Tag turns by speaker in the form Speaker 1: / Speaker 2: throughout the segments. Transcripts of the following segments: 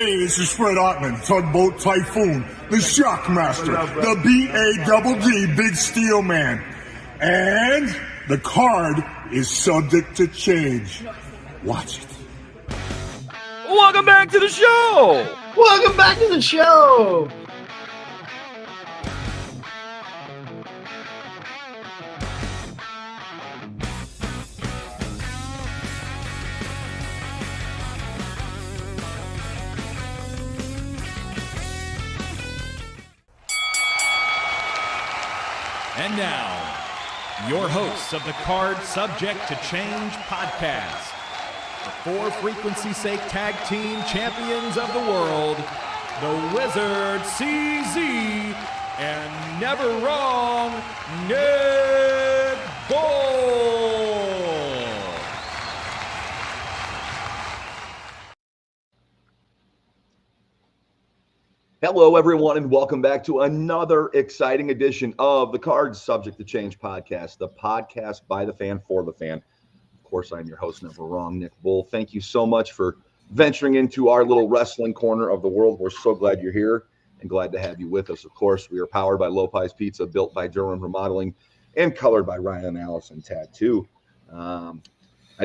Speaker 1: Hey, this is Fred Ottman, Tugboat Typhoon, the Shockmaster, the B-A-double-D, Big Steel Man. And the card is subject to change. Watch it.
Speaker 2: Welcome back to the show!
Speaker 3: Welcome back to the show!
Speaker 4: And now, your hosts of the Card Subject to Change podcast, the For Frequency's Sake Tag Team Champions of the World, the Wizard CZ, and never wrong, Nick Bull.
Speaker 5: Hello, everyone, and welcome back to another exciting edition of the Card Subject to Change podcast, the podcast by the fan for the fan. Of course, I'm your host, never wrong, Nick Bull. Thank you so much for venturing into our little wrestling corner of the world. We're so glad you're here and glad to have you with us. Of course, we are powered by Lopez Pizza, built by Durham Remodeling, and colored by Ryan Allison Tattoo. I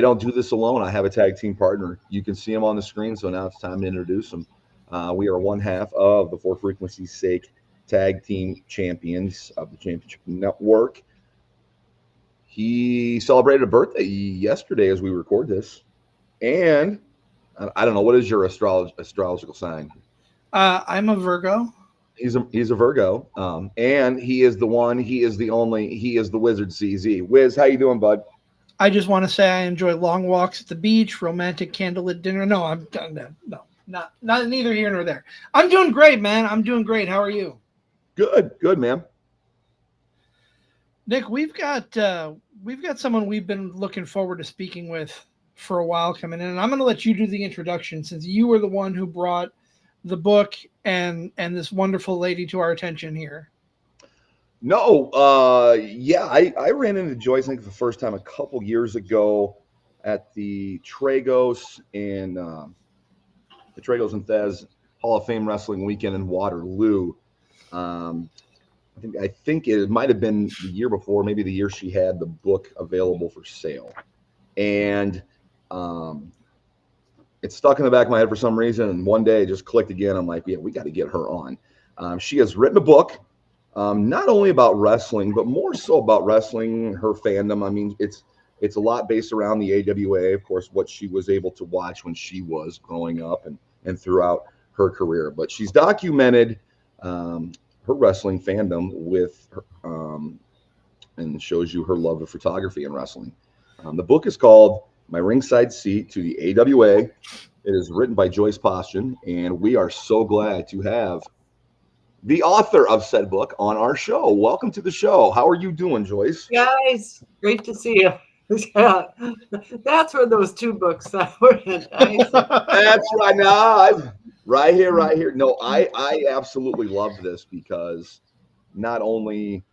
Speaker 5: don't do this alone. I have a tag team partner. You can see him on the screen, so now it's time to introduce him. We are one half of the For Frequency's Sake Tag Team Champions of the Championship Network. He celebrated a birthday yesterday as we record this. And I don't know, what is your astrological sign?
Speaker 3: I'm a Virgo.
Speaker 5: He's a Virgo. And he is the one, he is the Wizard CZ. Wiz, how you doing, bud?
Speaker 3: I just want to say I enjoy long walks at the beach, romantic candlelit dinner. No, I'm done. No. Not neither here nor there. I'm doing great, man. I'm doing great. How are you?
Speaker 5: Good, man.
Speaker 3: Nick, we've got someone we've been looking forward to speaking with for a while coming in, and I'm going to let you do the introduction since you were the one who brought the book and this wonderful lady to our attention here.
Speaker 5: No, I ran into Joyce, I think, for the first time a couple years ago at the Tragos and Thez Hall of Fame Wrestling Weekend in Waterloo. I think it might have been the year before, maybe the year she had the book available for sale. And it stuck in the back of my head for some reason, and one day it just clicked again. I'm like, yeah, we got to get her on. She has written a book, not only about wrestling, but more so about wrestling, her fandom. I mean, it's a lot based around the AWA, of course, what she was able to watch when she was growing up and throughout her career. But she's documented her wrestling fandom with her, and shows you her love of photography and wrestling. The book is called My Ringside Seat to the AWA. It is written by Joyce Paustian, and we are so glad to have the author of said book on our show. Welcome to the show. How are you doing, Joyce?
Speaker 6: Guys, great to see you. Yeah, that's where those two books were. Nice.
Speaker 5: That's right. No, right here. No, I absolutely love this because not only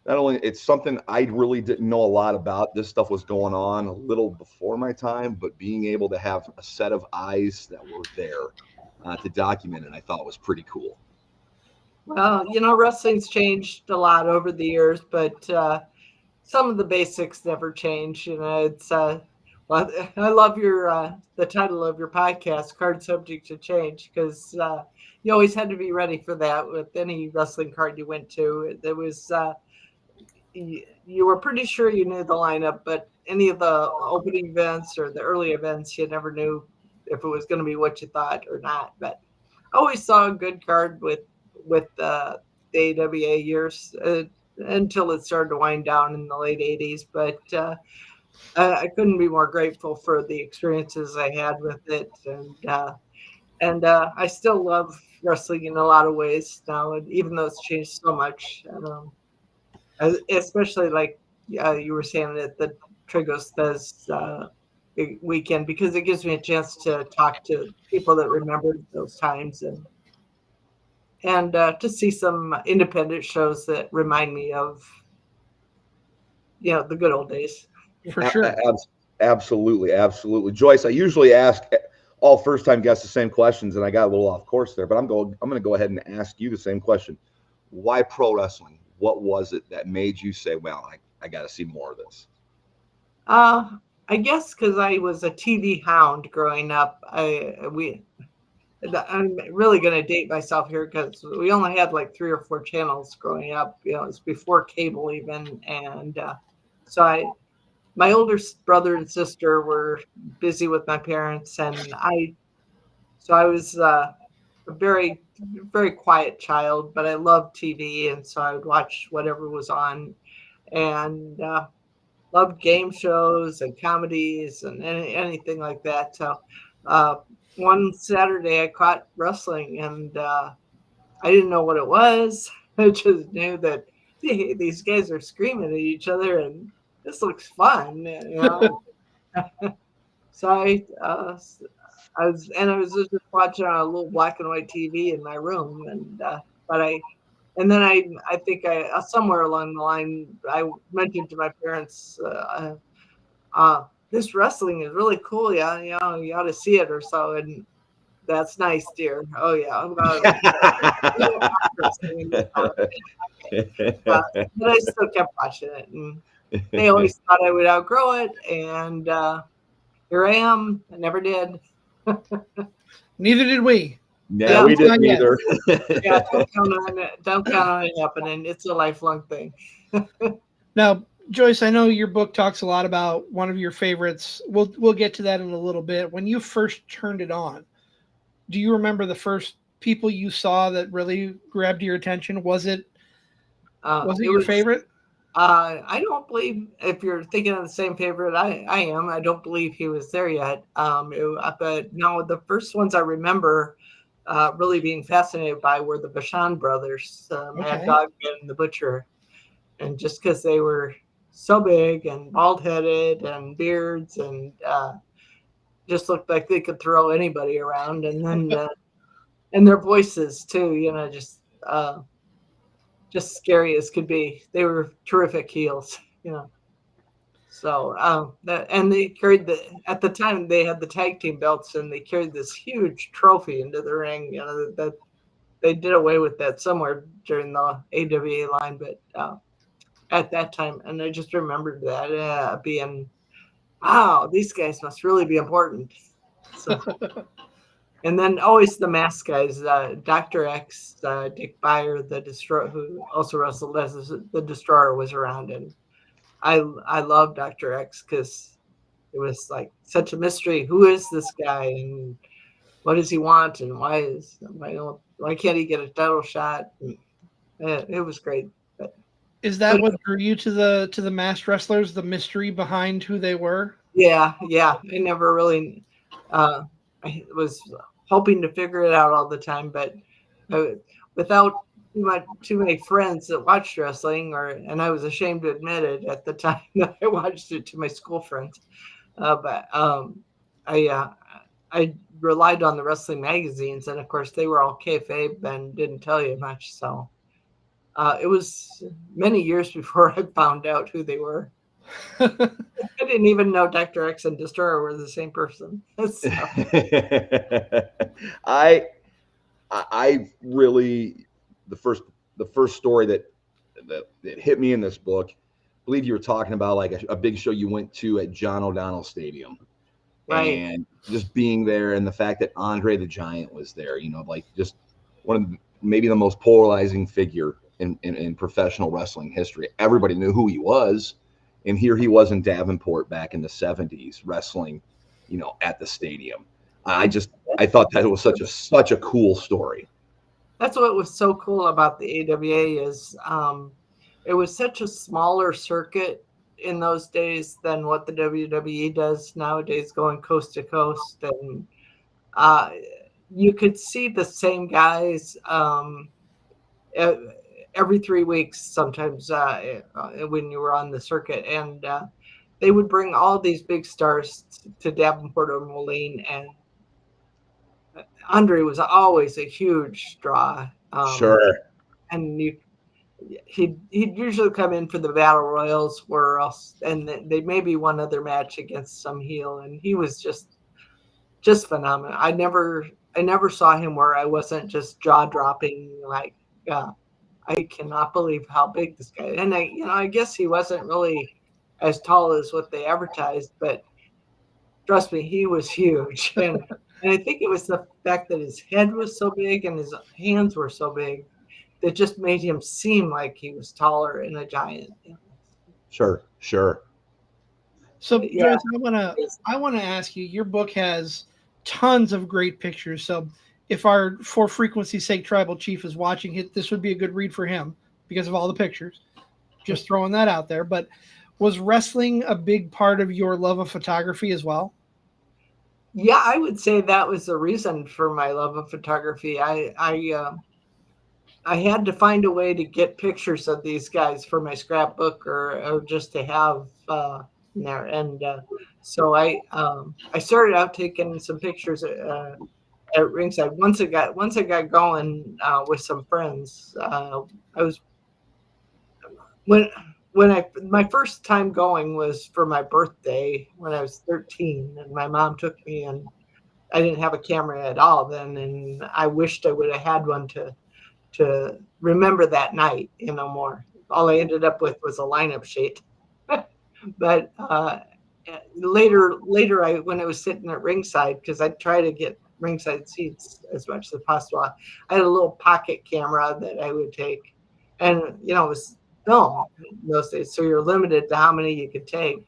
Speaker 5: it's something I really didn't know a lot about. This stuff was going on a little before my time, but being able to have a set of eyes that were there to document it, I thought was pretty cool.
Speaker 6: Well, wrestling's changed a lot over the years, but some of the basics never change. It's well, I love the title of your podcast, Card Subject to Change, because you always had to be ready for that with any wrestling card you went to. There was you were pretty sure you knew the lineup, but any of the opening events or the early events, you never knew if it was going to be what you thought or not. But I always saw a good card with the AWA years. Until it started to wind down in the late 80s. But I couldn't be more grateful for the experiences I had with it. And I still love wrestling in a lot of ways now, and even though it's changed so much. Especially like you were saying at the Tragos Thez weekend, because it gives me a chance to talk to people that remembered those times and to see some independent shows that remind me of, the good old days.
Speaker 3: For sure.
Speaker 5: Absolutely. Joyce, I usually ask all first-time guests the same questions, and I got a little off course there, but I'm going to go ahead and ask you the same question. Why pro wrestling? What was it that made you say, well, I got to see more of this?
Speaker 6: I guess because I was a TV hound growing up. I'm really going to date myself here because we only had like 3 or 4 channels growing up. You know, it's before cable even, and my older brother and sister were busy with my parents, and I was a very, very quiet child, but I loved TV, and so I would watch whatever was on, and loved game shows and comedies and anything like that. So one Saturday I caught wrestling, and I didn't know what it was. I just knew that hey, these guys are screaming at each other, and this looks fun, you know. So I was just watching on a little black and white TV in my room, and then I think somewhere along the line I mentioned to my parents, this wrestling is really cool. Yeah, you know, you ought to see it or so. And that's nice, dear. Oh yeah. But I still kept watching it, and they always thought I would outgrow it, and here I am. I never did.
Speaker 3: Neither did we.
Speaker 5: Yeah, we didn't either.
Speaker 6: Yeah, don't count on it happening. It's a lifelong thing.
Speaker 3: Now, Joyce, I know your book talks a lot about one of your favorites. We'll get to that in a little bit. When you first turned it on, do you remember the first people you saw that really grabbed your attention? Was it your favorite?
Speaker 6: I don't believe, if you're thinking of the same favorite I am, I don't believe he was there yet. But no, the first ones I remember really being fascinated by were the Bashan brothers, Mad Dog and the Butcher. And just because they were so big and bald-headed and beards and just looked like they could throw anybody around. And then and their voices too, you know, just scary as could be. They were terrific heels, you know. So and they carried at the time they had the tag team belts, and they carried this huge trophy into the ring. You know, that they did away with that somewhere during the AWA line, but at that time, and I just remembered that being, wow, these guys must really be important. So, and then always the mask guys, Dr. X, Dick Beyer, the Destroyer, who also wrestled as the Destroyer, was around, and I love Dr. X because it was like such a mystery. Who is this guy, and what does he want, and why can't he get a title shot? And, it was great.
Speaker 3: Is that what drew you to the masked wrestlers? The mystery behind who they were?
Speaker 6: Yeah. I never really. I was hoping to figure it out all the time, but without too many friends that watched wrestling, and I was ashamed to admit it at the time that I watched it to my school friends. But I relied on the wrestling magazines, and of course they were all kayfabe and didn't tell you much. So it was many years before I found out who they were. I didn't even know Dr. X and Destroyer were the same person. So.
Speaker 5: I really, the first story that hit me in this book, I believe you were talking about like a big show you went to at John O'Donnell Stadium. Right. And just being there, and the fact that Andre the Giant was there, you know, like just one of maybe the most polarizing figure in professional wrestling history. Everybody knew who he was. And here he was in Davenport back in the 70s wrestling, you know, at the stadium. I thought that was such a cool story.
Speaker 6: That's what was so cool about the AWA is it was such a smaller circuit in those days than what the WWE does nowadays, going coast to coast. And you could see the same guys every 3 weeks sometimes when you were on the circuit, and they would bring all these big stars to Davenport or Moline, and Andre was always a huge draw.
Speaker 5: Sure.
Speaker 6: And he'd usually come in for the battle royals, and they maybe one other match against some heel, and he was just just phenomenal. I never saw him where I wasn't just jaw dropping, like, I cannot believe how big this guy is. And I guess he wasn't really as tall as what they advertised, but trust me, he was huge. And I think it was the fact that his head was so big and his hands were so big that just made him seem like he was taller and a giant.
Speaker 5: Sure.
Speaker 3: So,
Speaker 6: Yeah.
Speaker 3: Joyce, I wanna ask you. Your book has tons of great pictures. So, if our for frequency's sake tribal chief is watching it, this would be a good read for him because of all the pictures. Just throwing that out there. But was wrestling a big part of your love of photography as well?
Speaker 6: Yeah, I would say that was the reason for my love of photography. I had to find a way to get pictures of these guys for my scrapbook or just to have there. And so I started out taking some pictures at Ringside. Once I got going with some friends, I was my first time going was for my birthday when I was 13, and my mom took me, and I didn't have a camera at all then, and I wished I would have had one to remember that night, more. All I ended up with was a lineup sheet. But later, when I was sitting at ringside, because I try to get ringside seats as much as possible, I had a little pocket camera that I would take, and it was film in those days, so you're limited to how many you could take,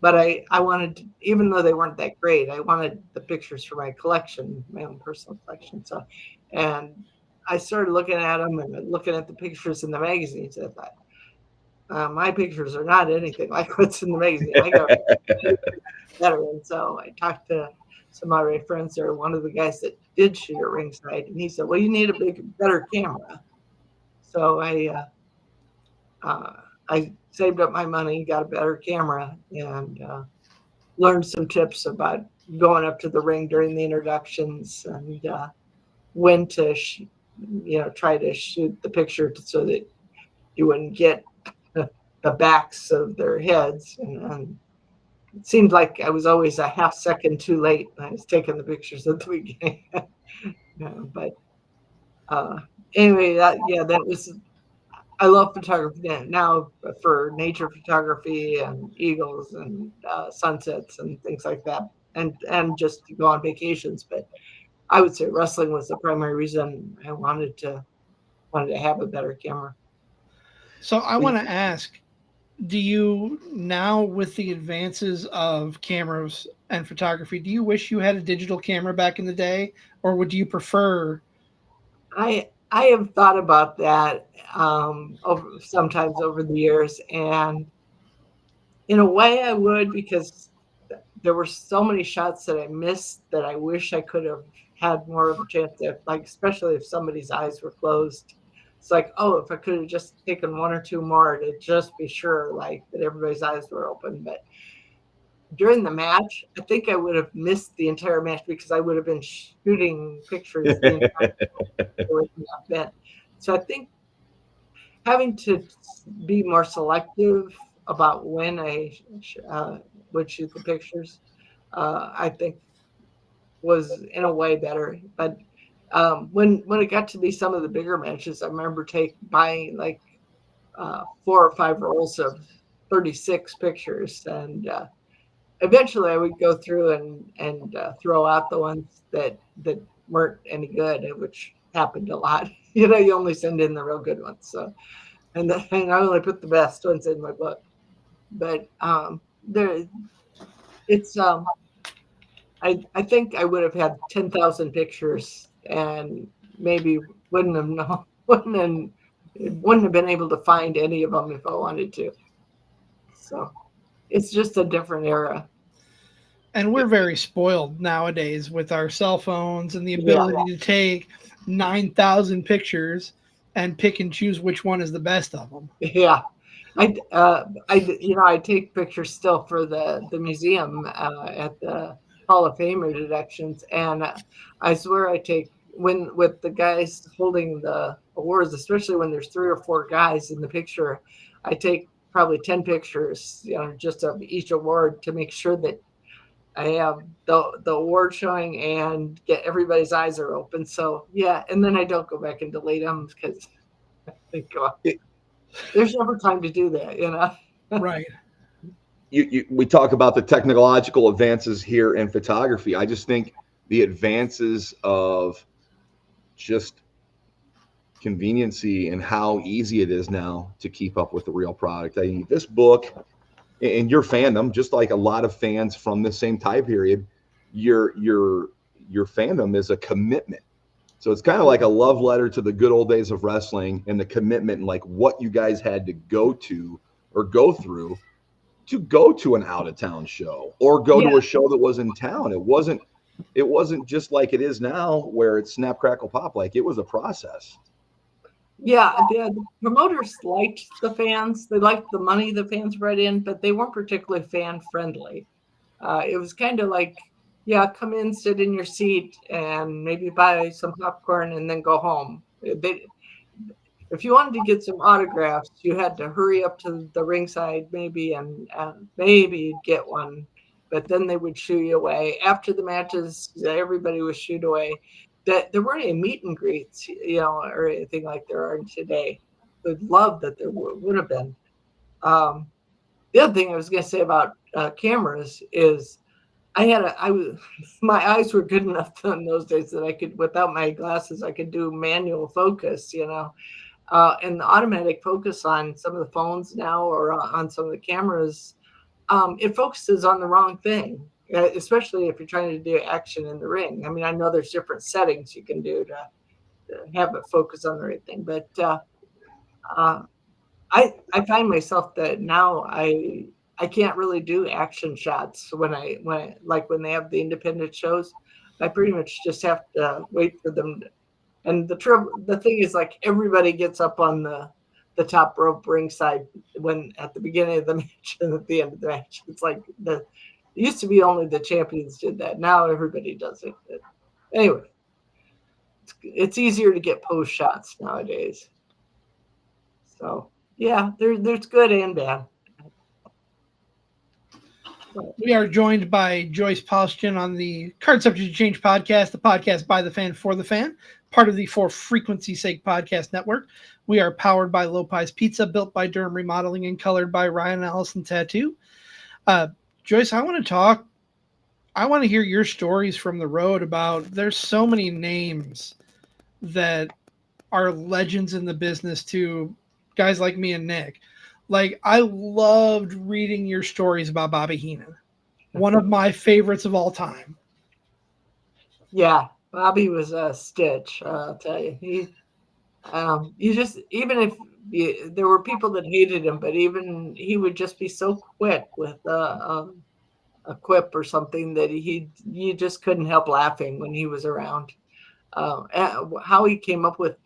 Speaker 6: but I wanted, even though they weren't that great, I wanted the pictures for my collection, my own personal collection. So, and I started looking at them and looking at the pictures in the magazines. I thought, my pictures are not anything like what's in the magazine. I got better. And so I talked to some of my friends there, one of the guys that did shoot at ringside, and he said, well, you need a better camera. So I saved up my money, got a better camera, and learned some tips about going up to the ring during the introductions and when to, try to shoot the picture so that you wouldn't get the backs of their heads. And it seemed like I was always a half second too late when I was taking the pictures at the beginning. But anyway, that was. I love photography now for nature photography and eagles and sunsets and things like that, and just to go on vacations. But I would say wrestling was the primary reason I wanted to have a better camera.
Speaker 3: So I want to ask, do you now, with the advances of cameras and photography, do you wish you had a digital camera back in the day, or would you prefer?
Speaker 6: I have thought about that sometimes over the years, and in a way I would, because there were so many shots that I missed that I wish I could have had more of a chance at, like, especially if somebody's eyes were closed. It's like, oh, if I could have just taken one or two more to just be sure, like, that everybody's eyes were open. But during the match, I think I would have missed the entire match because I would have been shooting pictures the entire time. So I think having to be more selective about when I would shoot the pictures, I think was in a way better. But when it got to be some of the bigger matches, I remember buying like 4 or 5 rolls of 36 pictures, and eventually I would go through and throw out the ones that weren't any good, which happened a lot. You only send in the real good ones. So, and I only put the best ones in my book. But I think I would have had 10,000 pictures and maybe wouldn't have been able to find any of them if I wanted to. So it's just a different era.
Speaker 3: And we're very spoiled nowadays with our cell phones and the ability to take 9,000 pictures and pick and choose which one is the best of them.
Speaker 6: Yeah. I take pictures still for the museum at the Hall of Fame introductions, and I swear I take, with the guys holding the awards, especially when there's 3 or 4 guys in the picture, I take probably 10 pictures, just of each award to make sure that I have the award showing and get everybody's eyes are open. So yeah, and then I don't go back and delete them because I think there's never time to do that, you know.
Speaker 3: Right.
Speaker 5: We talk about the technological advances here in photography. I just think the advances of just conveniency and how easy it is now to keep up with the real product. I mean, this book and your fandom, just like a lot of fans from the same time period, your fandom is a commitment. So it's kind of like a love letter to the good old days of wrestling and the commitment and like what you guys had to go to or go through to go to an out of town show or go to a show that was in town. It wasn't just like it is now where it's snap, crackle, pop. Like it was a process.
Speaker 6: Yeah, the promoters liked the fans. They liked the money the fans brought in, but they weren't particularly fan friendly. It was kind of like, yeah, come in, sit in your seat, and maybe buy some popcorn and then go home. If you wanted to get some autographs, you had to hurry up to the ringside maybe, and maybe you'd get one. But then they would shoo you away. After the matches, everybody was shooed away. That there weren't any meet and greets, you know, or anything like there are today. I'd love that there would have been. The other thing I was going to say about cameras is my eyes were good enough in those days that I could, without my glasses, I could do manual focus, you know, and the automatic focus on some of the phones now or on some of the cameras, it focuses on the wrong thing. Especially if you're trying to do action in the ring. I mean, I know there's different settings you can do to have it focus on the right thing, but I find myself that now I can't really do action shots when they have the independent shows. I pretty much just have to wait for them. And the thing is, like, everybody gets up on the top rope ringside when at the beginning of the match and at the end of the match. It's like it used to be only the champions did that. Now everybody does it. But anyway, it's easier to get post shots nowadays. So yeah, there's good and bad.
Speaker 3: We are joined by Joyce Paustian on the Card Subject to Change podcast, the podcast by the fan for the fan, part of the For Frequency Sake podcast network. We are powered by Lopez Pizza, built by Durham Remodeling, and colored by Ryan Allison Tattoo. Joyce, I want to hear your stories from the road about, there's so many names that are legends in the business to guys like me and Nick. Like, I loved reading your stories about Bobby Heenan. One of my favorites of all time.
Speaker 6: Yeah, Bobby was a stitch, I'll tell you. You just, even if there were people that hated him, but even he would just be so quick with a quip or something that you just couldn't help laughing when he was around. How he came up with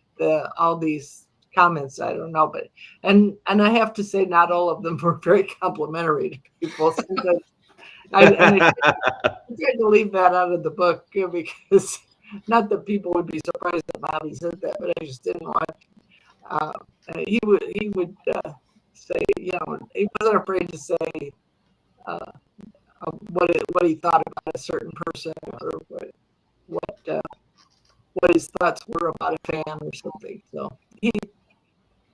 Speaker 6: all these comments, I don't know, but and I have to say, not all of them were very complimentary to people. Sometimes I tried to leave that out of the book because not that people would be surprised that Bobby said that, but I just didn't want. He would say, you know, he wasn't afraid to say what he thought about a certain person or what his thoughts were about a fan or something. So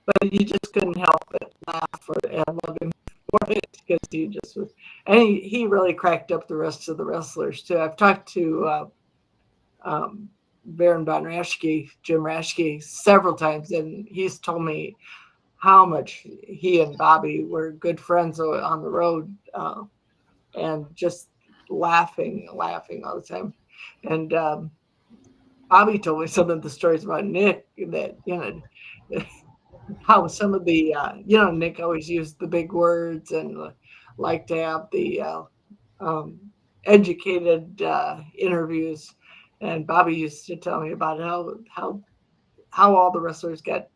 Speaker 6: but you just couldn't help but laugh and love him for it because he just was, and he really cracked up the rest of the wrestlers too. I've talked to Baron von Raschke, Jim Raschke, several times, and he's told me how much he and Bobby were good friends on the road, and just laughing all the time. And Bobby told me some of the stories about Nick that, you know, how some of the, you know, Nick always used the big words and liked to have the educated interviews. And Bobby used to tell me about how all the wrestlers got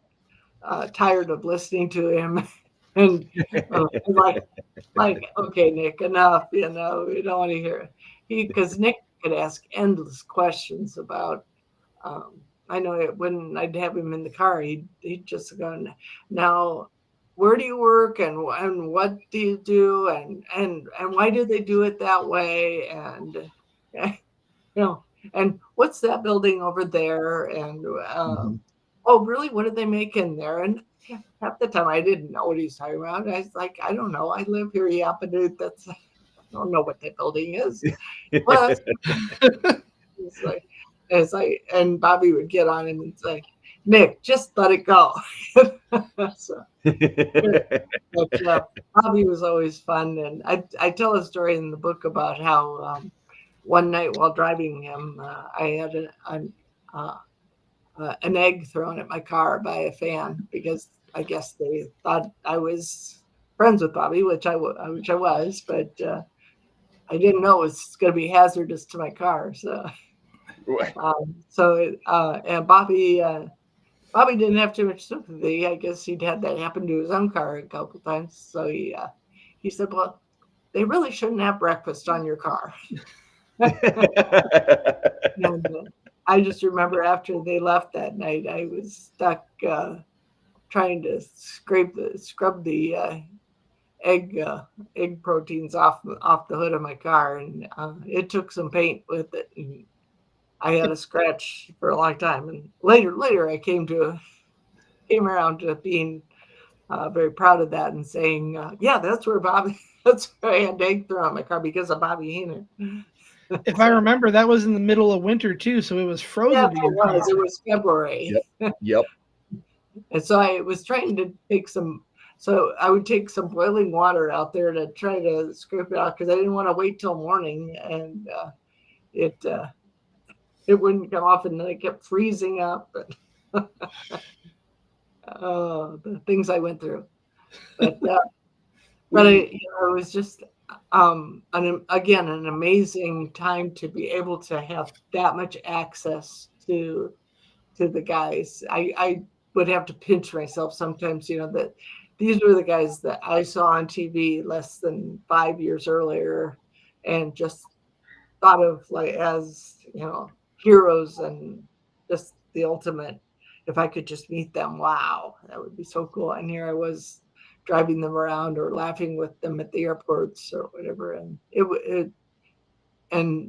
Speaker 6: tired of listening to him. And like, okay, Nick, enough, you know, we don't want to hear it. Because Nick could ask endless questions about, I know when I'd have him in the car, he'd just go, now, where do you work and what do you do and why do they do it that way and and what's that building over there and oh really, what do they make in there? And half the time I didn't know what he's talking about. I was like, I don't know, I live here, dude. I don't know what that building is. But it's like and Bobby would get on him and say, Nick, just let it go. So, but Bobby was always fun, and I tell a story in the book about how one night while driving him, I had an egg thrown at my car by a fan because I guess they thought I was friends with Bobby, which I was, but I didn't know it was going to be hazardous to my car. So, and Bobby didn't have too much sympathy. I guess he'd had that happen to his own car a couple times. So he said, "Well, they really shouldn't have breakfast on your car." And I just remember after they left that night, I was stuck trying to scrub the egg proteins off the hood of my car, and it took some paint with it. And I had a scratch for a long time, and later I came around to being very proud of that and saying, yeah, that's where I had egg thrown on my car because of Bobby Heener.
Speaker 3: If I remember, that was in the middle of winter too, so it was frozen.
Speaker 6: Yeah, it was February.
Speaker 5: Yep.
Speaker 6: And so I was trying to take so I would take some boiling water out there to try to scrape it out because I didn't want to wait till morning, and it wouldn't come off, and then it kept freezing up. The things I went through, but it was just an amazing time to be able to have that much access to the guys. I would have to pinch myself sometimes, that these were the guys that I saw on TV less than 5 years earlier, and just thought of like as heroes and just the ultimate. If I could just meet them, wow, that would be so cool. And here I was driving them around or laughing with them at the airports or whatever. And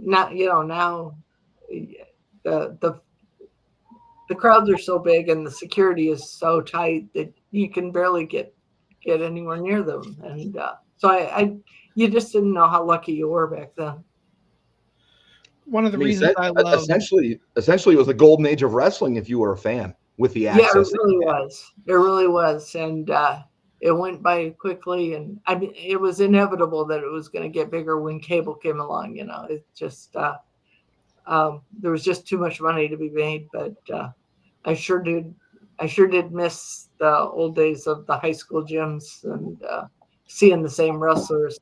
Speaker 6: now the crowds are so big and the security is so tight that you can barely get anywhere near them. And so you just didn't know how lucky you were back then.
Speaker 3: One of the reasons I love
Speaker 5: essentially it was the golden age of wrestling if you were a fan with the access.
Speaker 6: Yeah, it really was. And it went by quickly, and I mean, it was inevitable that it was going to get bigger when cable came along. It just there was just too much money to be made. But I sure did miss the old days of the high school gyms and seeing the same wrestlers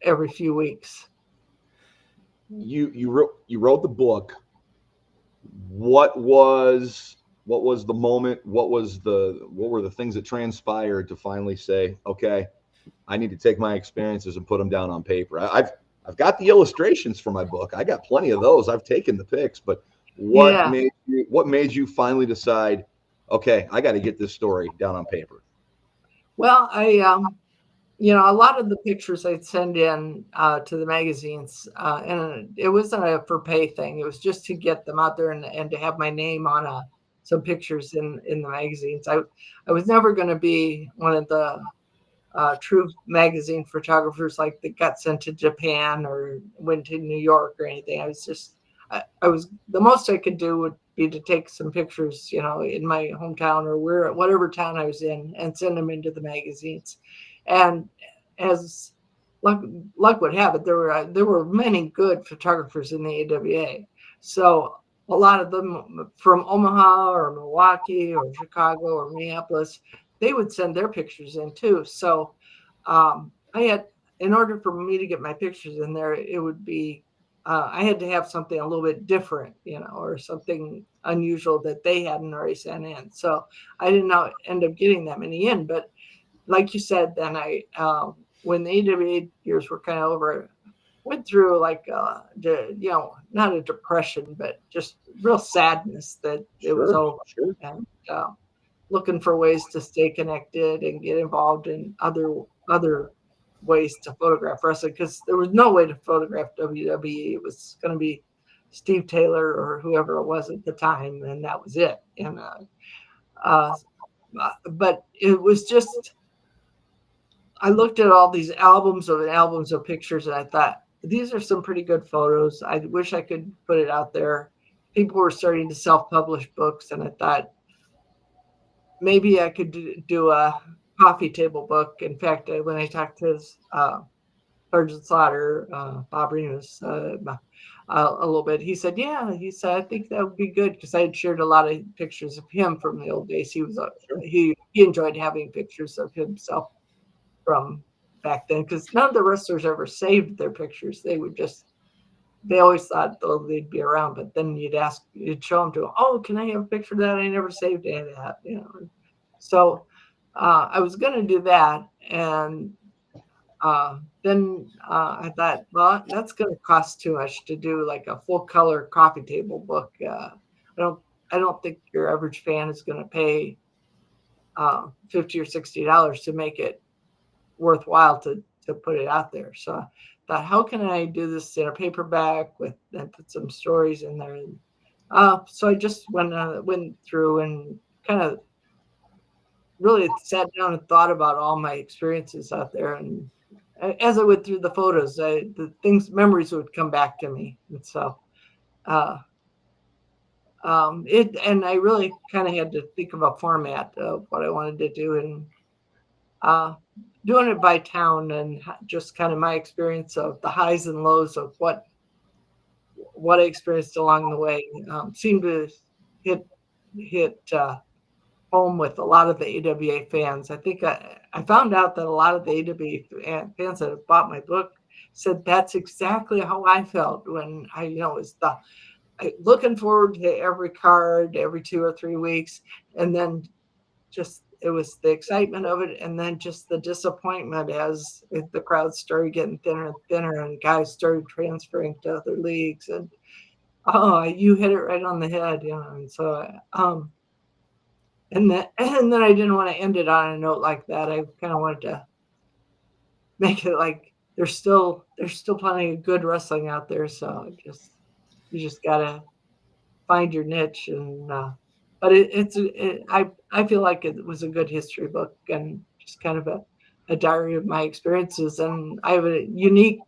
Speaker 6: every few weeks.
Speaker 5: You wrote the book. What was the moment? What were the things that transpired to finally say, okay, I need to take my experiences and put them down on paper? I've got the illustrations for my book. I got plenty of those. I've taken the pics, but what made you finally decide, okay, I got to get this story down on paper?
Speaker 6: Well, a lot of the pictures I'd send in to the magazines, and it wasn't a for pay thing. It was just to get them out there and to have my name on some pictures in the magazines. I was never going to be one of the true magazine photographers like that got sent to Japan or went to New York or anything. I was just, I was, the most I could do would be to take some pictures, in my hometown or whatever town I was in, and send them into the magazines. And as luck would have it, there were many good photographers in the AWA. So a lot of them from Omaha or Milwaukee or Chicago or Minneapolis, they would send their pictures in too. So in order for me to get my pictures in there, it would be, I had to have something a little bit different, or something unusual that they hadn't already sent in. So I didn't end up getting that many in. But like you said, then when the AWA years were kind of over, went through like, not a depression, but just real sadness that it was over. Sure. And looking for ways to stay connected and get involved in other ways to photograph wrestling, because there was no way to photograph WWE. It was going to be Steve Taylor or whoever it was at the time, and that was it. And but it was just, I looked at all these albums of pictures, and I thought, these are some pretty good photos. I wish I could put it out there. People were starting to self-publish books, and I thought maybe I could do a coffee table book. In fact, when I talked to Sergeant Slaughter, Bob Remus, a little bit, he said, I think that would be good, because I had shared a lot of pictures of him from the old days. He was he enjoyed having pictures of himself from back then, because none of the wrestlers ever saved their pictures. They always thought, oh, they'd be around, but then you'd show them to them, oh, can I have a picture of that? I never saved any of that, So I was going to do that, and then I thought, well, that's going to cost too much to do like a full color coffee table book. I don't think your average fan is going to pay $50 or $60 to make it worthwhile to put it out there. So I thought, how can I do this in a paperback and put some stories in there? So I just went through and kind of really sat down and thought about all my experiences out there. And as I went through the photos, memories would come back to me. And so and I really kind of had to think of a format of what I wanted to do, and doing it by town, and just kind of my experience of the highs and lows of what I experienced along the way seemed to hit home with a lot of the AWA fans. I think I found out that a lot of the AWA fans that have bought my book said that's exactly how I felt when I was looking forward to every card every 2 or 3 weeks, and then just it was the excitement of it, and then just the disappointment as the crowd started getting thinner and thinner, and guys started transferring to other leagues. And you hit it right on the head, And so, and then I didn't want to end it on a note like that. I kind of wanted to make it like there's still plenty of good wrestling out there. So you just gotta find your niche, and but I feel like it was a good history book, and just kind of a diary of my experiences. And I have a unique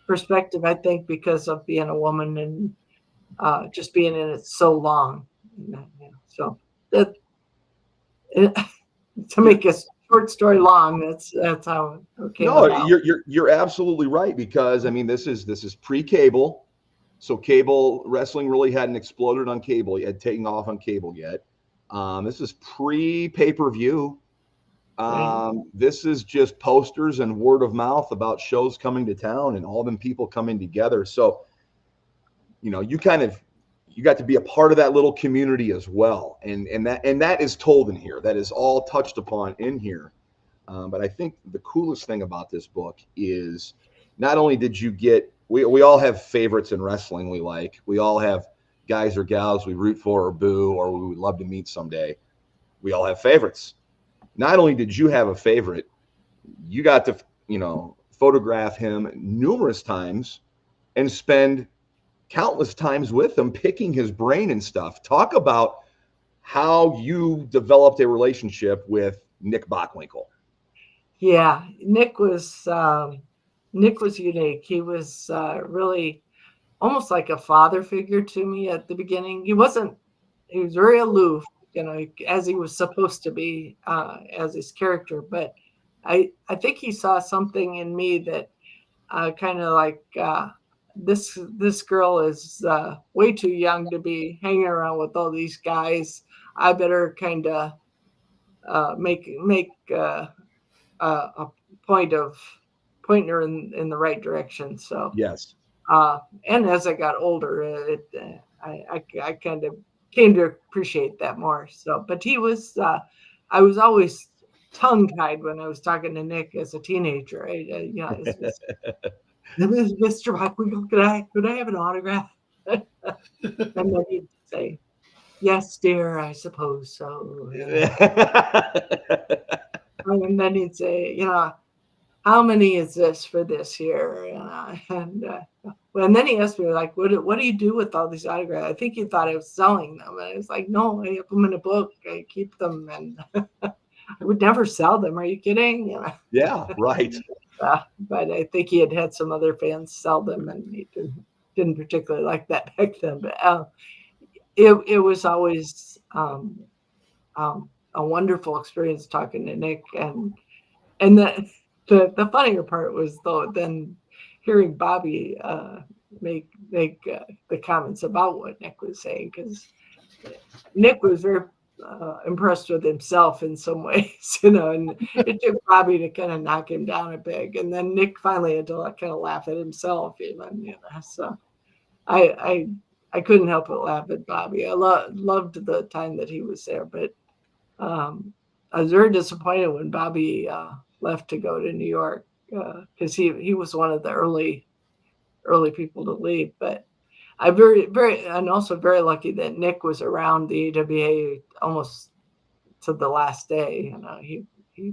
Speaker 6: perspective, I think, because of being a woman and just being in it so long. So that to make a short story long, that's how it came about.
Speaker 5: You're absolutely right, because I mean this is pre-cable. So cable wrestling really hadn't exploded on cable yet, taken off on cable yet. This is pre-pay-per-view. This is just posters and word of mouth about shows coming to town and all them people coming together. So, you got to be a part of that little community as well. And that is told in here. That is all touched upon in here. But I think the coolest thing about this book is not only did you get, we all have favorites in wrestling we like. We all have guys or gals we root for or boo or we would love to meet someday. We all have favorites. Not only did you have a favorite, you got to, photograph him numerous times and spend countless times with him, picking his brain and stuff. Talk about how you developed a relationship with Nick Bockwinkel.
Speaker 6: Yeah, Nick was unique. He was really almost like a father figure to me at the beginning. He was very aloof, as he was supposed to be as his character. But I think he saw something in me that kind of like, this girl is way too young to be hanging around with all these guys. I better kind of make a point of pointing her in the right direction. So
Speaker 5: yes.
Speaker 6: And as I got older, I kind of came to appreciate that more. So, but he was, I was always tongue-tied when I was talking to Nick as a teenager. Right? Mr. Bockwinkel, could I have an autograph? And then he'd say, yes, dear, I suppose so. And then he'd say, how many is this for this year? And then he asked me, like, what do you do with all these autographs? I think he thought I was selling them. And I was like, no, I have them in a book. I keep them, and I would never sell them. Are you kidding?
Speaker 5: Yeah, right.
Speaker 6: But I think he had some other fans sell them, and he didn't particularly like that back then. But it was always a wonderful experience talking to Nick, and the funnier part was, though, then hearing Bobby make the comments about what Nick was saying, because Nick was very impressed with himself in some ways, and it took Bobby to kind of knock him down a peg, and then Nick finally had to kind of laugh at himself, even. So I couldn't help but laugh at Bobby. I loved the time that he was there, but I was very disappointed when Bobby left to go to New York, because he was one of the early people to leave. But I'm and also very lucky that Nick was around the AWA almost to the last day. He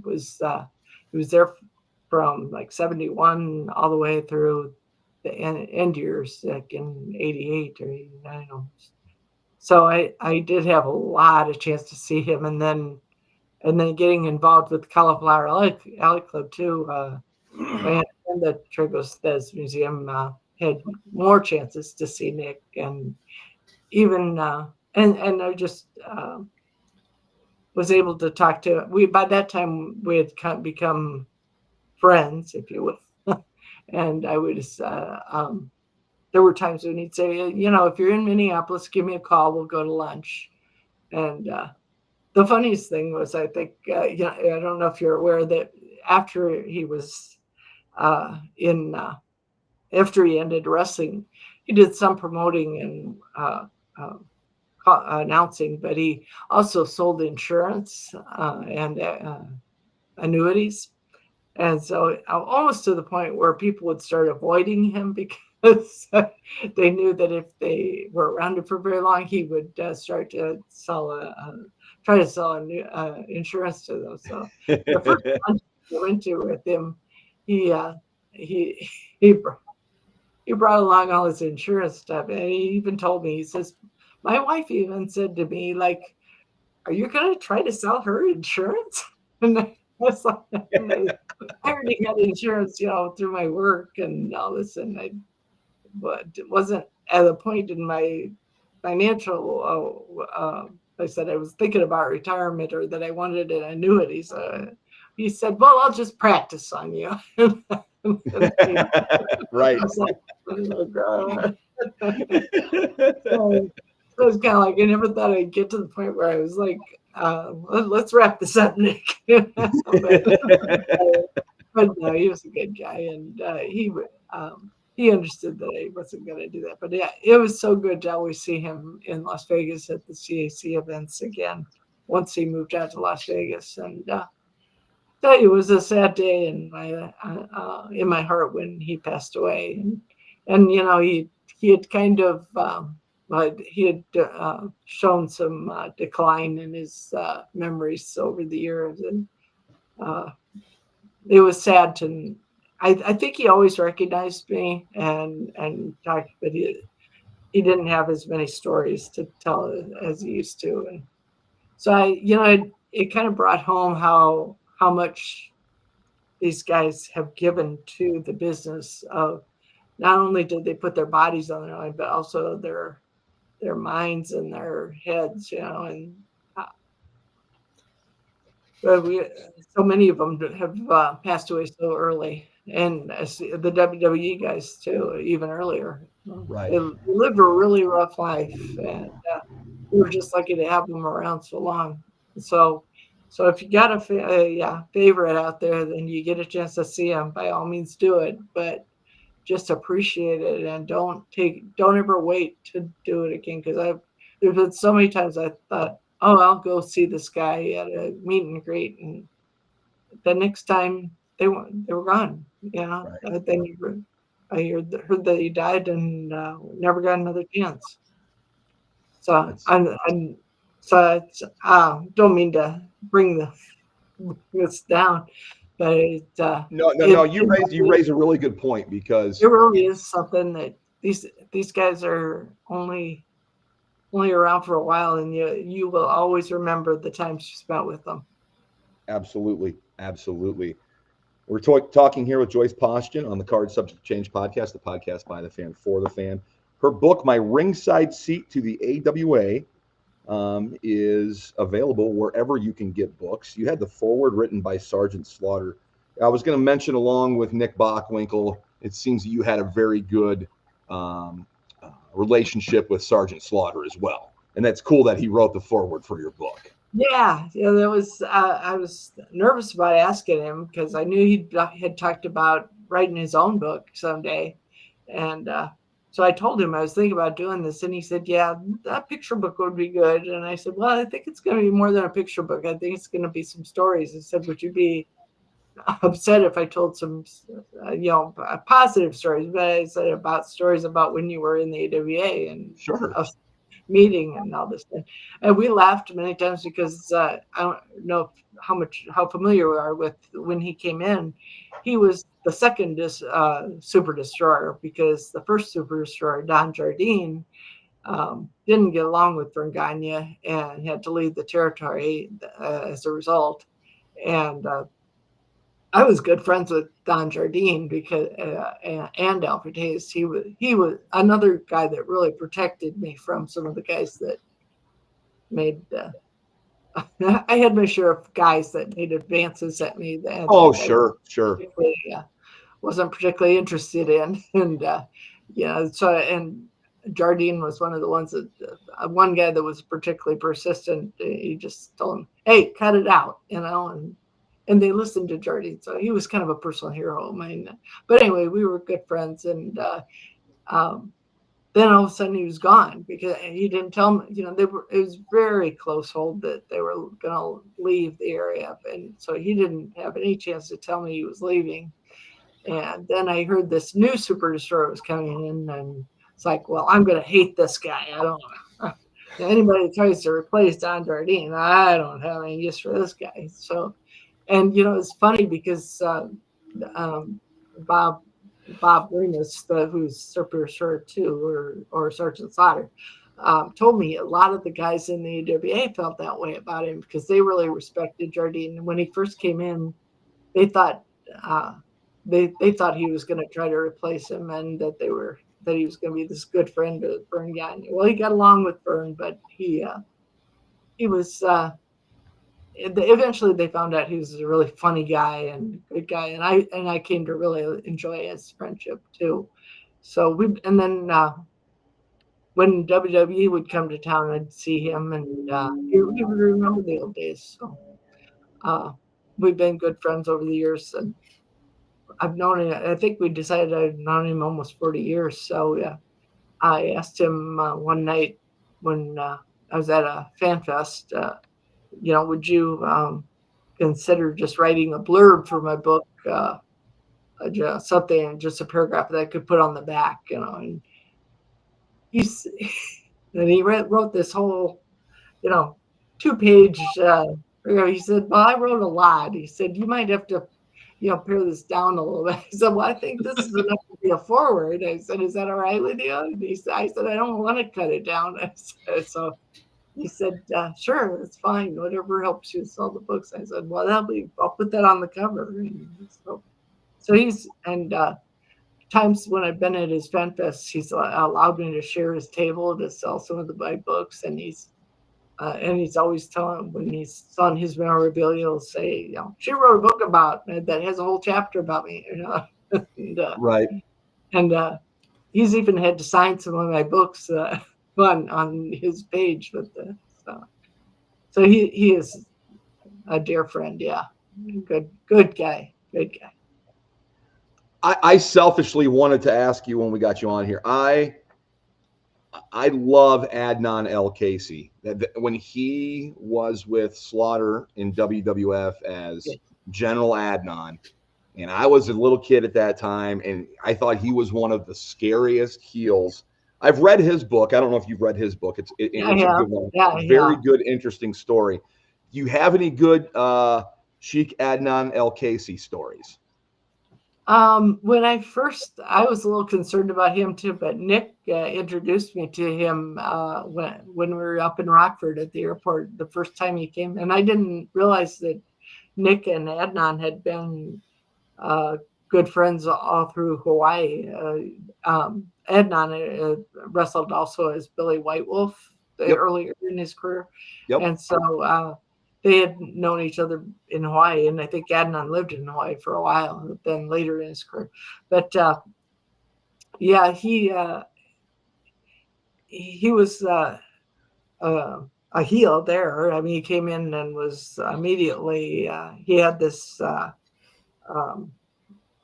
Speaker 6: was there from like 71 all the way through the end years, like in 88 or 89 almost. So I did have a lot of chance to see him, and then getting involved with the Cauliflower Alley Club too. And the Trigos Museum had more chances to see Nick, and even and I just was able to talk to. By that time we had become friends, if you will, and I would. There were times when he'd say, if you're in Minneapolis, give me a call. We'll go to lunch. And the funniest thing was, I think, I don't know if you're aware that after he was after he ended wrestling, he did some promoting and announcing, but he also sold insurance and annuities. And so almost to the point where people would start avoiding him because they knew that if they were around him for very long, he would start to try to sell insurance to them. So the first lunch I went to with him, he brought along all his insurance stuff, and he even told me, he says, my wife even said to me, like, are you going to try to sell her insurance? And I was like, I already had insurance, through my work and all this, and it wasn't at a point in my financial. I said I was thinking about retirement, or that I wanted an annuity. So he said, "Well, I'll just practice on you."
Speaker 5: Right.
Speaker 6: I was like, oh, God. So it was kind of like, I never thought I'd get to the point where I was like, let's wrap this up, Nick. But no, he was a good guy, and he understood that I wasn't going to do that. But yeah, it was so good to always see him in Las Vegas at the CAC events again once he moved out to Las Vegas. And it was a sad day in my heart when he passed away. And he had kind of he had shown some decline in his memories over the years, and it was sad to. I think he always recognized me and talked, but he didn't have as many stories to tell as he used to, and so it kind of brought home how much these guys have given to the business of. Not only did they put their bodies on the line, but also their minds and their heads, and but so many of them have passed away so early, and the WWE guys too, even earlier.
Speaker 5: Right.
Speaker 6: They lived a really rough life, and we were just lucky to have them around so long. So if you got a favorite out there, then you get a chance to see them, by all means do it, but just appreciate it, and don't ever wait to do it again. Because there's been so many times I thought, oh, I'll go see this guy at a meet and greet, and the next time they were gone. Right. I heard that he died and never got another chance. So don't mean to bring this down, but
Speaker 5: No. You raise a really good point, because
Speaker 6: it really is something that these guys are only around for a while, and you will always remember the times you spent with them.
Speaker 5: Absolutely. We're talking here with Joyce Paustian on the Card Subject Change podcast, the podcast by the fan for the fan. Her book, My Ringside Seat to the AWA, is available wherever you can get books. You had the foreword written by Sergeant Slaughter. I was going to mention, along with Nick Bockwinkel, it seems that you had a very good relationship with Sergeant Slaughter as well. And that's cool that he wrote the foreword for your book.
Speaker 6: Yeah, that was. I was nervous about asking him because I knew he had talked about writing his own book someday, and so I told him I was thinking about doing this, and he said, "Yeah, that picture book would be good." And I said, "Well, I think it's going to be more than a picture book. I think it's going to be some stories." He said, "Would you be upset if I told some, positive stories?" But I said about stories about when you were in the AWA and
Speaker 5: Sure.
Speaker 6: meeting and all this thing. And we laughed many times because I don't know how familiar we are with when he came in. He was the second super destroyer, because the first super destroyer, Don Jardine, didn't get along with Vern Gagne and had to leave the territory as a result. And I was good friends with Don Jardine because and Alfred Hayes. He was another guy that really protected me from some of the guys that made. I had my share of guys that made advances at me.
Speaker 5: Sure.
Speaker 6: Wasn't particularly interested in, and and Jardine was one of the ones that one guy that was particularly persistent. He just told him, "Hey, cut it out," and they listened to Jardine. So he was kind of a personal hero of mine. But anyway, we were good friends. And then all of a sudden he was gone because he didn't tell me, it was very close hold that they were going to leave the area. And so he didn't have any chance to tell me he was leaving. And then I heard this new super destroyer was coming in, and it's like, well, I'm going to hate this guy. I don't know. Anybody that tries to replace Don Jardine, I don't have any use for this guy. So, and it's funny because Bob Remus, who's super short too, or Sergeant Slaughter, told me a lot of the guys in the AWA felt that way about him because they really respected Jardine. And when he first came in, they thought they thought he was going to try to replace him, and that he was going to be this good friend of Vern Gagne. Well, he got along with Vern, but he was. Eventually they found out he was a really funny guy and good guy, and I came to really enjoy his friendship too. So when WWE would come to town, I'd see him, and he would remember the old days. So we've been good friends over the years, and I've known him. I think we decided I've known him almost 40 years. So yeah, I asked him one night when I was at a fan fest, would you consider just writing a blurb for my book, something, just a paragraph that I could put on the back, and he wrote this whole, 2-page, he said, well, I wrote a lot. He said, you might have to, pare this down a little bit. I said, well, I think this is enough to be a forward. I said, is that all right with you? And I said, I don't want to cut it down. So he said, sure, it's fine. Whatever helps you sell the books. I said, well, I'll put that on the cover. And so he's, and times when I've been at his fan fest, he's allowed me to share his table to sell some of my books. And he's always telling, when he's selling his memorabilia, he'll say, she wrote a book about that has a whole chapter about me, and,
Speaker 5: right.
Speaker 6: And he's even had to sign some of my books on his page with so he is a dear friend. Yeah, good guy.
Speaker 5: I selfishly wanted to ask you when we got you on here. I love Adnan El Casey. When he was with Slaughter in WWF as General Adnan, and I was a little kid at that time, and I thought he was one of the scariest heels I've read his book. I don't know if you've read his book. It's a good one. Very good, interesting story. Do you have any good Sheikh Adnan El-Kaisi stories?
Speaker 6: When I was a little concerned about him too, but Nick introduced me to him when we were up in Rockford at the airport the first time he came, and I didn't realize that Nick and Adnan had been good friends all through Hawaii. Adnan wrestled also as Billy White Wolf earlier in his career, and so they had known each other in Hawaii, and I think Adnan lived in Hawaii for a while, then later in his career. But he was a heel there. I mean, he came in and was immediately he had this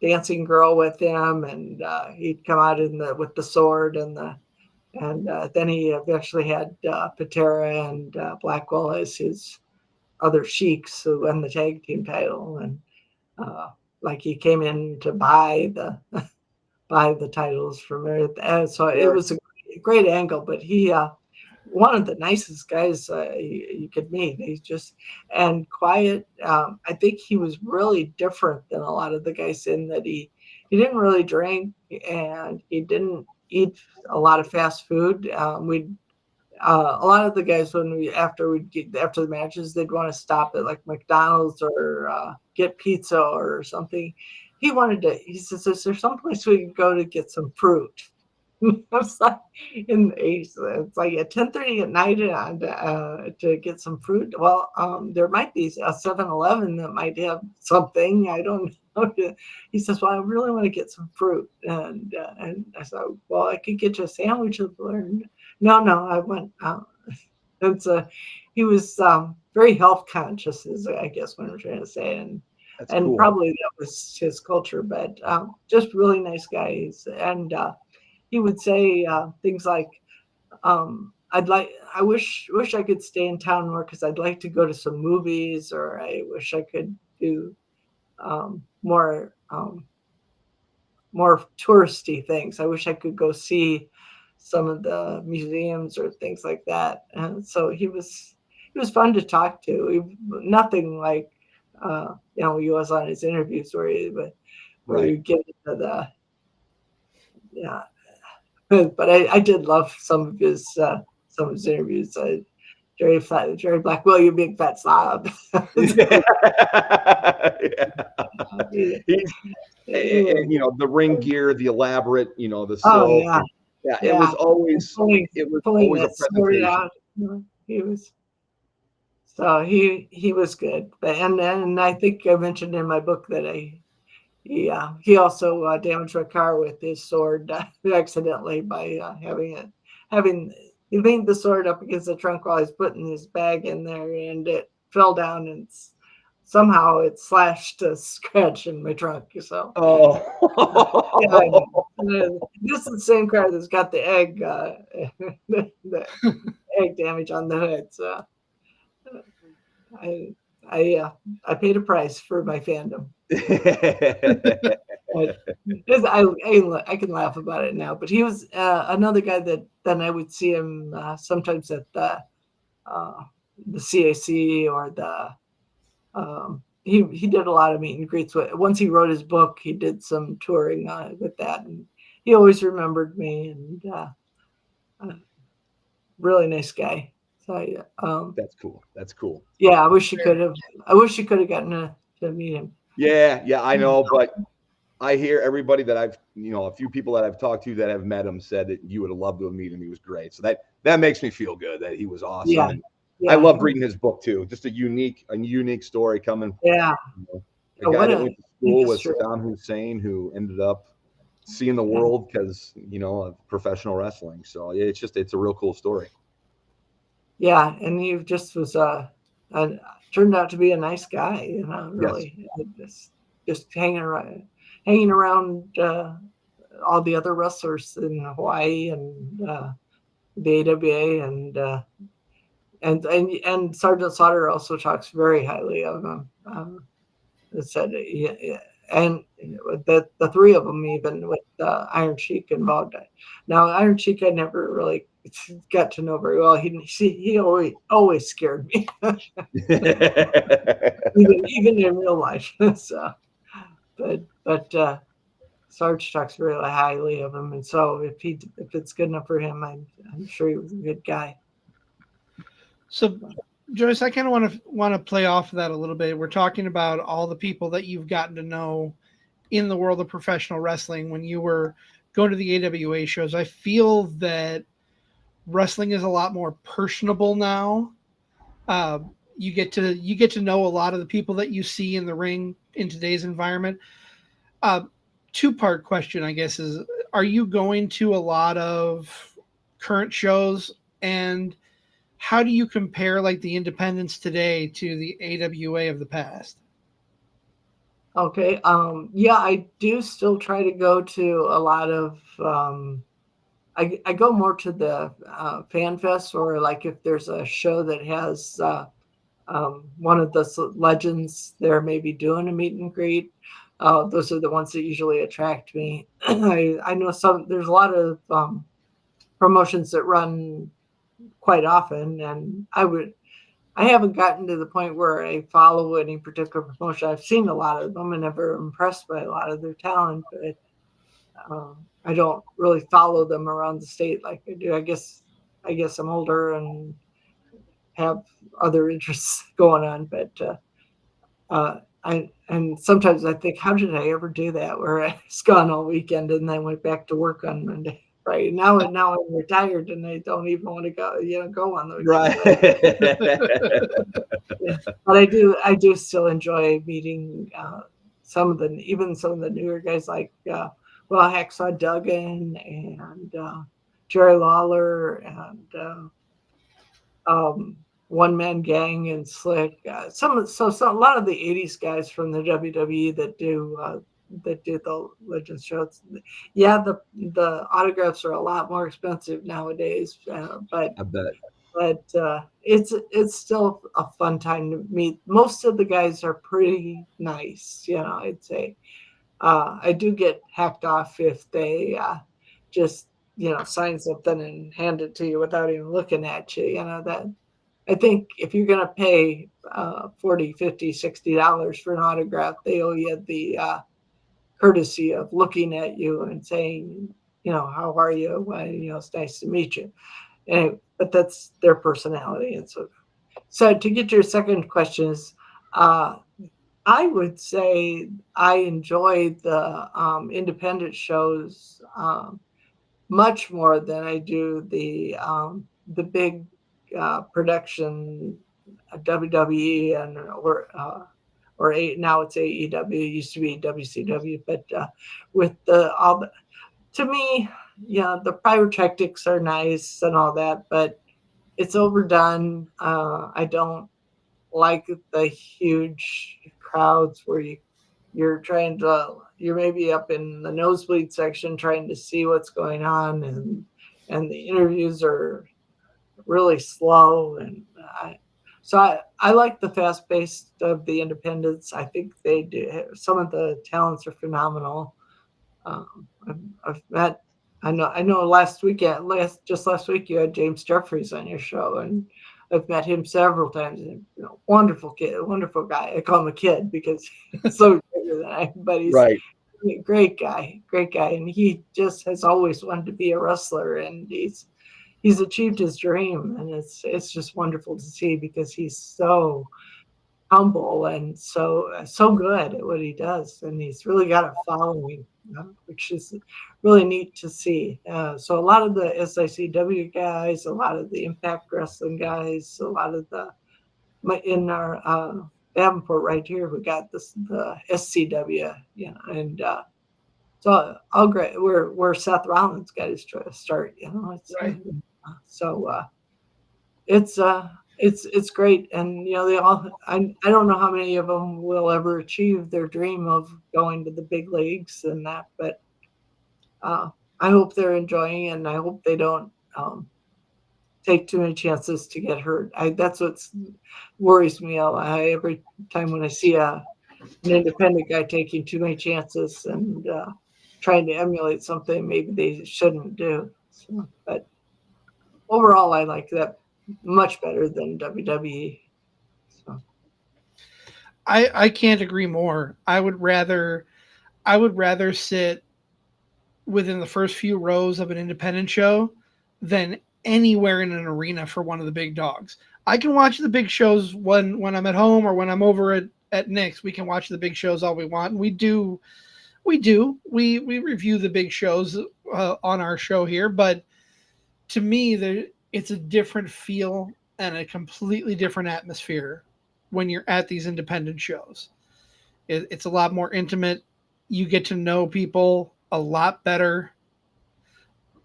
Speaker 6: dancing girl with him, and he'd come out with the sword and then he eventually had Patera and Blackwell as his other sheiks who won the tag team title, and like he came in to buy the titles from her. So it was a great angle, but he one of the nicest guys you could meet. He's just and quiet. I think he was really different than a lot of the guys in that he didn't really drink and he didn't eat a lot of fast food. A lot of the guys after the matches, they'd want to stop at like McDonald's or get pizza or something. He says, "Is there someplace we can go to get some fruit?" I was like, it's like at 10:30 at night to get some fruit. Well, there might be a 7-Eleven that might have something. I don't know. He says, "Well, I really want to get some fruit," and I said, "Well, I could get you a sandwich." No, I went out. He was very health conscious, is I guess what I'm trying to say, and cool. Probably that was his culture, but just really nice guys. And he would say things like, I wish I could stay in town more because I'd like to go to some movies, or I wish I could do more touristy things. I wish I could go see some of the museums or things like that. And so he was fun to talk to. Nothing like he was on his interviews where you get into the But I did love some of his interviews. Jerry Blackwell, you big fat slob.
Speaker 5: And, the ring gear, the elaborate, the silk. It was always always a presentation. Out.
Speaker 6: He was he was good. And I think I mentioned in my book that he also damaged my car with his sword accidentally by he leaned the sword up against the trunk while he's putting his bag in there, and it fell down and somehow it slashed a scratch in my trunk. So this is the same car that's got the egg the egg damage on the hood. So I paid a price for my fandom. I can laugh about it now, but he was another guy that then I would see him sometimes at the CAC or he did a lot of meet and greets. Once he wrote his book, he did some touring with that, and he always remembered me, and really nice guy. So
Speaker 5: That's cool.
Speaker 6: Yeah, I wish you could have gotten to meet him.
Speaker 5: Yeah, I know, but I hear everybody that I've, a few people that I've talked to that have met him said that you would have loved to have met him. He was great. So that makes me feel good that he was awesome.
Speaker 6: Yeah.
Speaker 5: And I loved reading his book too. Just a unique story coming.
Speaker 6: Yeah.
Speaker 5: A guy that went to school with Saddam Hussein who ended up seeing the world because, of professional wrestling. So it's a real cool story.
Speaker 6: Yeah. And he just was, turned out to be a nice guy, really.
Speaker 5: Yes.
Speaker 6: Just hanging around all the other wrestlers in Hawaii and the AWA and Sergeant Slaughter also talks very highly of him. Said and the three of them, even with Iron Sheik involved. Now, Iron Sheik, I never really got to know very well. He always scared me, even in real life. So, but Sarge talks really highly of him, and so if it's good enough for him, I'm sure he was a good guy.
Speaker 3: So, Joyce, I kind of want to play off of that a little bit. We're talking about all the people that you've gotten to know in the world of professional wrestling when you were going to the AWA shows. I feel that wrestling is a lot more personable now. You get to know a lot of the people that you see in the ring in today's environment. Two-part question, I guess, is: are you going to a lot of current shows, and how do you compare like the independents today to the AWA of the past?
Speaker 6: Okay. Yeah, I do still try to go to a lot of. I go more to the fan fest, or like if there's a show that has one of the legends there, maybe doing a meet and greet. Those are the ones that usually attract me. I know there's a lot of promotions that run quite often, and I haven't gotten to the point where I follow any particular promotion. I've seen a lot of them and never impressed by a lot of their talent, but I don't really follow them around the state like I do. I guess I'm older and have other interests going on, but and sometimes I think, how did I ever do that? Where I was gone all weekend and then went back to work on Monday. Right now I'm retired and I don't even want to go on the
Speaker 5: Right.
Speaker 6: yeah. But I do still enjoy meeting some of the newer guys like Hacksaw Duggan and Jerry Lawler and One Man Gang and Slick. A lot of the '80s guys from the WWE that do the Legends shows. Yeah, the autographs are a lot more expensive nowadays, but
Speaker 5: I bet.
Speaker 6: It's still a fun time to meet. Most of the guys are pretty nice, I'd say. I do get hacked off if they just sign something and hand it to you without even looking at you. That I think if you're going to pay $40, $50, $60 for an autograph, they owe you the courtesy of looking at you and saying, how are you? Well, it's nice to meet you. Anyway, but that's their personality. And so to get your second question is, I would say I enjoy the independent shows much more than I do the big production WWE now it's AEW. It used to be WCW, but with to me, the pyrotechnics are nice and all that, but it's overdone. I don't like the huge crowds where you're maybe up in the nosebleed section trying to see what's going on, and the interviews are really slow, and I like the fast pace of the independents. I think they do. Some of the talents are phenomenal. I've met. I know. Last week you had James Jeffries on your show, and I've met him several times. And, wonderful kid, wonderful guy. I call him a kid because he's so bigger than I. But he's
Speaker 5: Right.
Speaker 6: a great guy, and he just has always wanted to be a wrestler, and he's achieved his dream, and it's just wonderful to see because he's so humble and so good at what he does, and he's really got a following, which is really neat to see. So a lot of the SICW guys, a lot of the Impact Wrestling guys, a lot of in our Davenport right here, we got the SCW, and so all great. Where Seth Rollins got his start, It's
Speaker 3: Right.
Speaker 6: So it's great, and they all. I don't know how many of them will ever achieve their dream of going to the big leagues and that, but I hope they're enjoying it, and I hope they don't take too many chances to get hurt. That's what worries me. Every time when I see a an independent guy taking too many chances and trying to emulate something maybe they shouldn't do. So, but overall, I like that much better than WWE. So.
Speaker 3: I can't agree more. I would rather sit within the first few rows of an independent show than anywhere in an arena for one of the big dogs. I can watch the big shows when I'm at home or when I'm over at Nick's. We can watch the big shows all we want. And we review the big shows on our show here, but to me, it's a different feel and a completely different atmosphere when you're at these independent shows. It's a lot more intimate. You get to know people a lot better,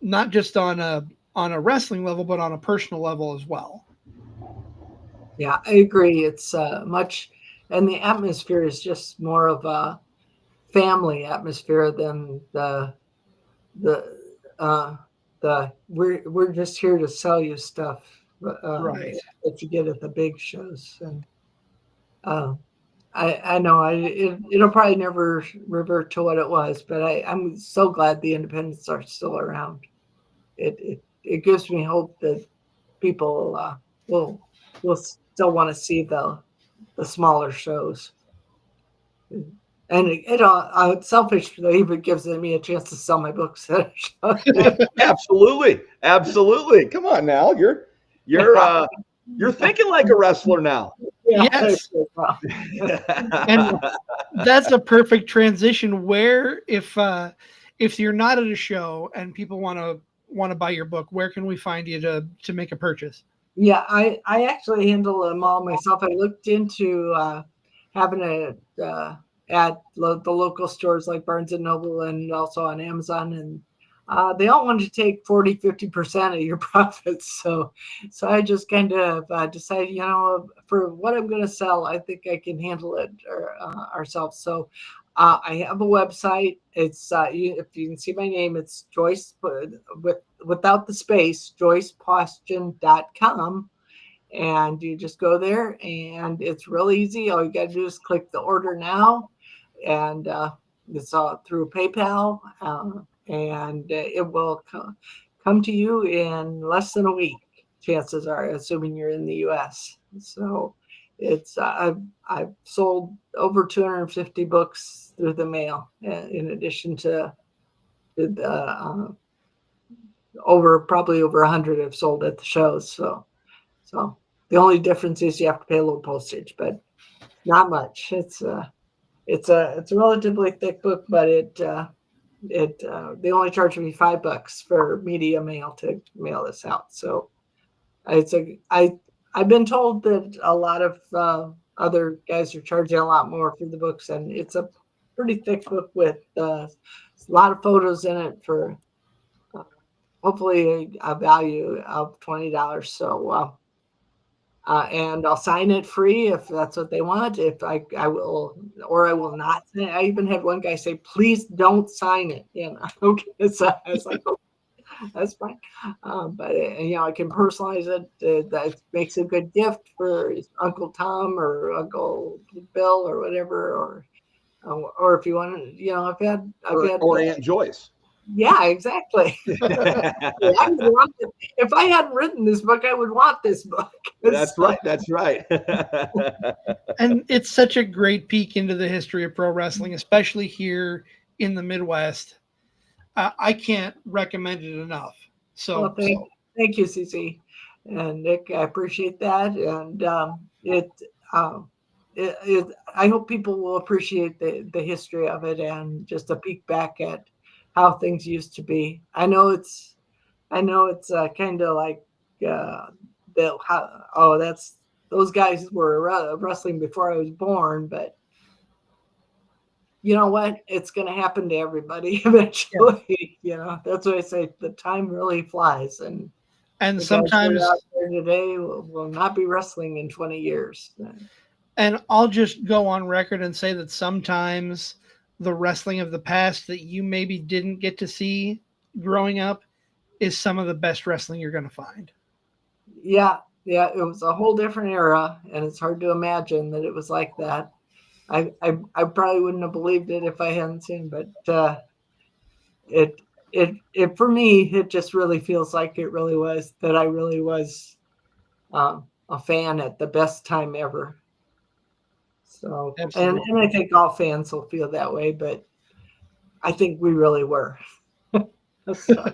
Speaker 3: not just on a wrestling level, but on a personal level as well.
Speaker 6: Yeah, I agree. It's much, and the atmosphere is just more of a family atmosphere than the we're just here to sell you stuff
Speaker 3: Right.
Speaker 6: that you get at the big shows. And I know it'll probably never revert to what it was, but I'm so glad the independents are still around. It gives me hope that people will still want to see the smaller shows. And it selfishly even gives me a chance to sell my books at a show.
Speaker 5: Absolutely. Come on now, you're thinking like a wrestler now.
Speaker 3: Yes. And that's a perfect transition where if you're not at a show and people want to buy your book, where can we find you to make a purchase?
Speaker 6: Yeah, I actually handle them all myself. I looked into having it at the local stores like Barnes and Noble and also on Amazon, and they all want to take 40-50% of your profits. So I just kind of decided, for what I'm going to sell, I think I can handle it ourselves. So I have a website. It's if you can see my name, it's Joyce without the space, joycepaustian.com. And you just go there and it's real easy. All you got to do is click the order now, and it's all through PayPal, and it will come to you in less than a week. Chances are, assuming you're in the U.S. So it's I've sold over 250 books through the mail, in addition to probably over 100 I've sold at the shows. So the only difference is you have to pay a little postage, but not much. It's a relatively thick book, but they only charge me $5 for media mail to mail this out. So I've been told that a lot of other guys are charging a lot more for the books, and it's a pretty thick book with a lot of photos in it for hopefully a value of $20. So and I'll sign it free if that's what they want. If I will, or I will not. I even had one guy say, "Please don't sign it." Okay. So I was like, "Oh, that's fine." But I can personalize it. That makes a good gift for Uncle Tom or Uncle Bill or whatever, or if you want to, I've had
Speaker 5: Aunt Joyce.
Speaker 6: Yeah, exactly. If I hadn't written this book, I would want this book.
Speaker 5: That's right.
Speaker 3: And it's such a great peek into the history of pro wrestling, especially here in the Midwest. I can't recommend it enough. So
Speaker 6: thank you, CC and Nick. I appreciate that, and I hope people will appreciate the history of it and just a peek back at how things used to be. I know it's kind of like those guys were wrestling before I was born, but you know what? It's going to happen to everybody eventually. Yeah. That's why I say the time really flies, and
Speaker 3: sometimes
Speaker 6: out there today will not be wrestling in 20 years.
Speaker 3: And I'll just go on record and say that sometimes the wrestling of the past that you maybe didn't get to see growing up is some of the best wrestling you're going to find.
Speaker 6: Yeah. It was a whole different era, and it's hard to imagine that it was like that. I probably wouldn't have believed it if I hadn't seen, but it for me, it just really feels like it really was that I really was a fan at the best time ever. So, and I think all fans will feel that way, but I think we really were. So.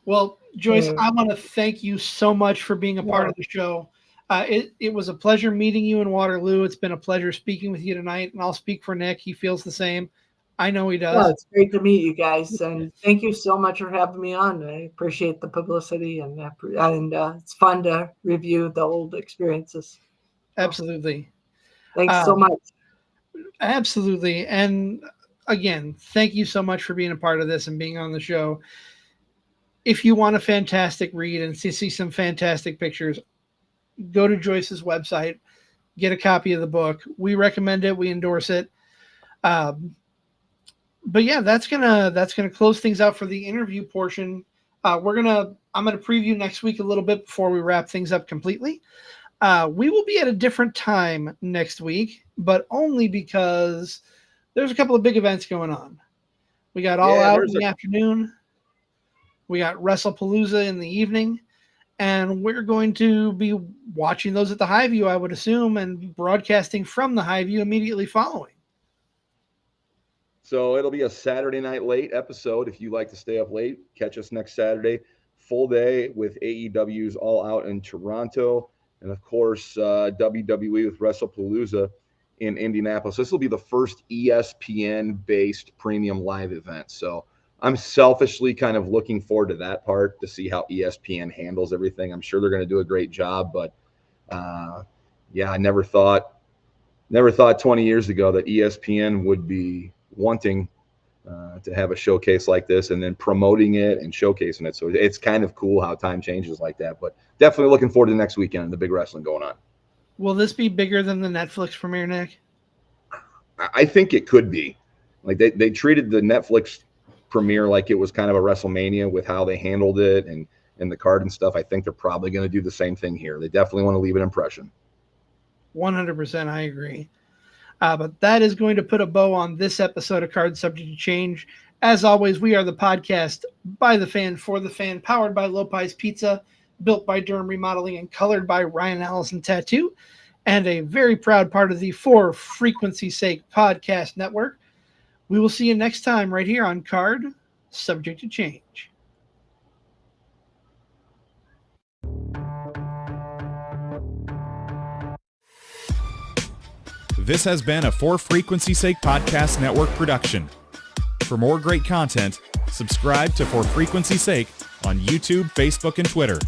Speaker 3: Well, Joyce, I want to thank you so much for being a part of the show. It was a pleasure meeting you in Waterloo. It's been a pleasure speaking with you tonight, and I'll speak for Nick. He feels the same. I know he does.
Speaker 6: Well, it's great to meet you guys, and thank you so much for having me on. I appreciate the publicity, and it's fun to review the old experiences.
Speaker 3: Absolutely.
Speaker 6: Thanks so much.
Speaker 3: Absolutely. And again, thank you so much for being a part of this and being on the show. If you want a fantastic read and see some fantastic pictures, go to Joyce's website, get a copy of the book. We recommend it. We endorse it. But yeah, that's gonna close things out for the interview portion. I'm gonna preview next week a little bit before we wrap things up completely. We will be at a different time next week, but only because there's a couple of big events going on. We got All Out in the afternoon. We got WrestlePalooza in the evening, and we're going to be watching those at the Highview, I would assume, and broadcasting from the Highview immediately following.
Speaker 5: So it'll be a Saturday night late episode. If you like to stay up late, catch us next Saturday. Full day with AEW's All Out in Toronto. And, of course, WWE with WrestlePalooza in Indianapolis. This will be the first ESPN-based premium live event. So I'm selfishly kind of looking forward to that part to see how ESPN handles everything. I'm sure they're going to do a great job. But, I never thought 20 years ago that ESPN would be wanting to have a showcase like this and then promoting it and showcasing it. So it's kind of cool how time changes like that. But definitely looking forward to next weekend and the big wrestling going on.
Speaker 3: Will this be bigger than the Netflix premiere, Nick?
Speaker 5: I think it could be. Like they treated the Netflix premiere like it was kind of a WrestleMania with how they handled it and the card and stuff. I think they're probably going to do the same thing here. They definitely want to leave an impression.
Speaker 3: 100%, I agree. But that is going to put a bow on this episode of Card Subject to Change. As always, we are the podcast by the fan, for the fan, powered by Lopez Pizza, built by Durham Remodeling, and colored by Ryan Allison Tattoo, and a very proud part of the For Frequency's Sake podcast network. We will see you next time right here on Card Subject to Change.
Speaker 4: This has been a For Frequency's Sake podcast network production. For more great content, subscribe to For Frequency's Sake on YouTube, Facebook, and Twitter.